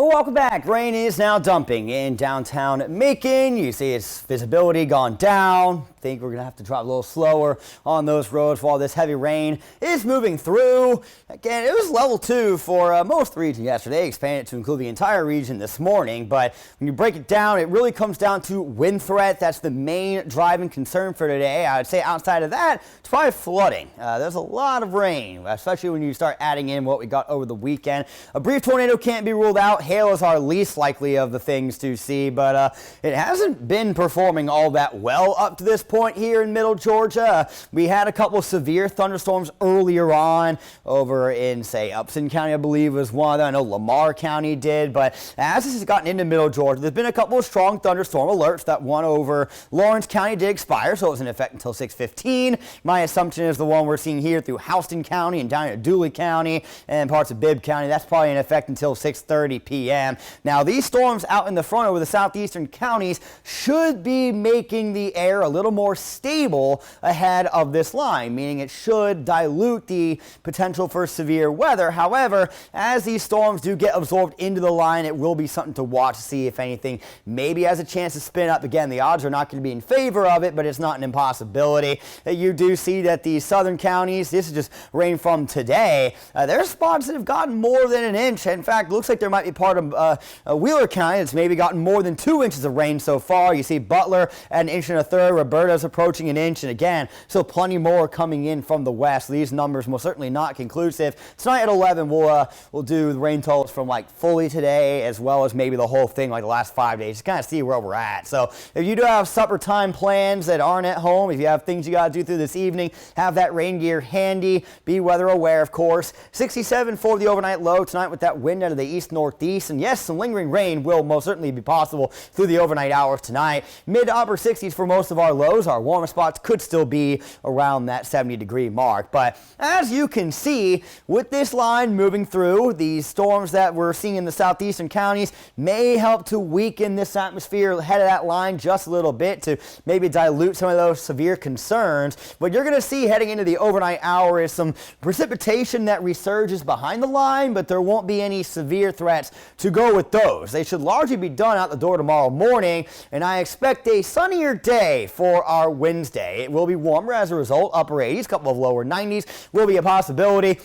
Well, welcome back. Rain is now dumping in downtown Macon. You see its visibility gone down. Think we're gonna have to drive a little slower on those roads while this heavy rain is moving through. Again, it was level 2 for most of the region yesterday, expanded to include the entire region this morning. But when you break it down, it really comes down to wind threat. That's the main driving concern for today. I would say outside of that, it's probably flooding. There's a lot of rain, especially when you start adding in what we got over the weekend. A brief tornado can't be ruled out. Hail is our least likely of the things to see, but it hasn't been performing all that well up to this point here in middle Georgia. We had a couple of severe thunderstorms earlier on over in, say, Upson County, I believe was one of them. I know Lamar County did, but as this has gotten into middle Georgia, there's been a couple of strong thunderstorm alerts. That one over Lawrence County did expire, so it was in effect until 6:15. My assumption is the one we're seeing here through Houston County and down at Dooley County and parts of Bibb County, that's probably in effect until 6:30 p.m. Now, these storms out in the front over the southeastern counties should be making the air a little more stable ahead of this line, meaning it should dilute the potential for severe weather. However, as these storms do get absorbed into the line, it will be something to watch to see if anything maybe has a chance to spin up. Again, the odds are not going to be in favor of it, but it's not an impossibility. You do see that the southern counties, this is just rain from today, there are spots that have gotten more than an inch. In fact, it looks like there might be part of Wheeler County that's maybe gotten more than 2 inches of rain so far. You see Butler at an inch and a third, Roberta's approaching an inch, and again, still plenty more coming in from the west. These numbers will certainly not conclusive. Tonight at 11, we'll do the rain totals from like fully today as well as maybe the whole thing like the last 5 days to kind of see where we're at. So if you do have supper time plans that aren't at home, if you have things you got to do through this evening, have that rain gear handy. Be weather aware, of course. 67 for the overnight low tonight with that wind out of the east-northeast, and yes, some lingering rain will most certainly be possible through the overnight hours tonight. Mid to upper 60s for most of our lows. Our warmer spots could still be around that 70-degree mark. But as you can see, with this line moving through, these storms that we're seeing in the southeastern counties may help to weaken this atmosphere ahead of that line just a little bit to maybe dilute some of those severe concerns. What you're going to see heading into the overnight hour is some precipitation that resurges behind the line, but there won't be any severe threats to go with those. They should largely be done out the door tomorrow morning, and I expect a sunnier day for our Wednesday. It will be warmer as a result, upper 80s, couple of lower 90s will be a possibility.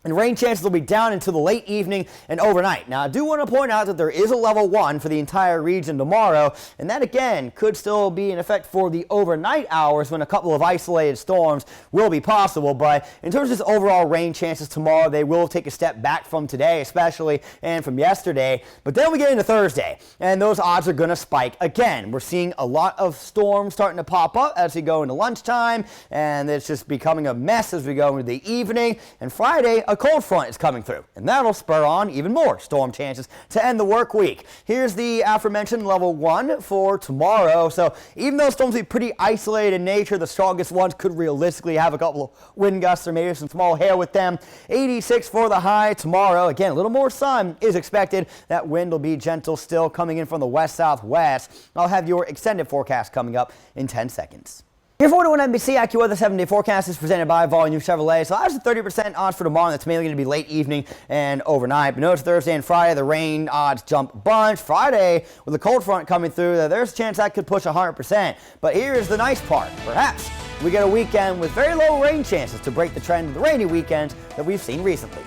And rain chances will be down into the late evening and overnight. Now, I do want to point out that there is a level 1 for the entire region tomorrow, and that again could still be in effect for the overnight hours when a couple of isolated storms will be possible. But in terms of just overall rain chances tomorrow, they will take a step back from today, especially, and from yesterday. But then we get into Thursday, and those odds are going to spike again. We're seeing a lot of storms starting to pop up as we go into lunchtime, and it's just becoming a mess as we go into the evening. And Friday, a cold front is coming through, and that'll spur on even more storm chances to end the work week. Here's the aforementioned level 1 for tomorrow. So even though storms will be pretty isolated in nature, the strongest ones could realistically have a couple of wind gusts or maybe some small hail with them. 86 for the high tomorrow. Again, a little more sun is expected. That wind will be gentle still coming in from the west-southwest. I'll have your extended forecast coming up in 10 seconds. Your 41 NBC AccuWeather 7-day forecast is presented by Volume Chevrolet. So that's a 30% odds for tomorrow. That's mainly going to be late evening and overnight. But notice Thursday and Friday, the rain odds jump a bunch. Friday, with the cold front coming through, there's a chance that could push 100%. But here's the nice part. Perhaps we get a weekend with very low rain chances to break the trend of the rainy weekends that we've seen recently.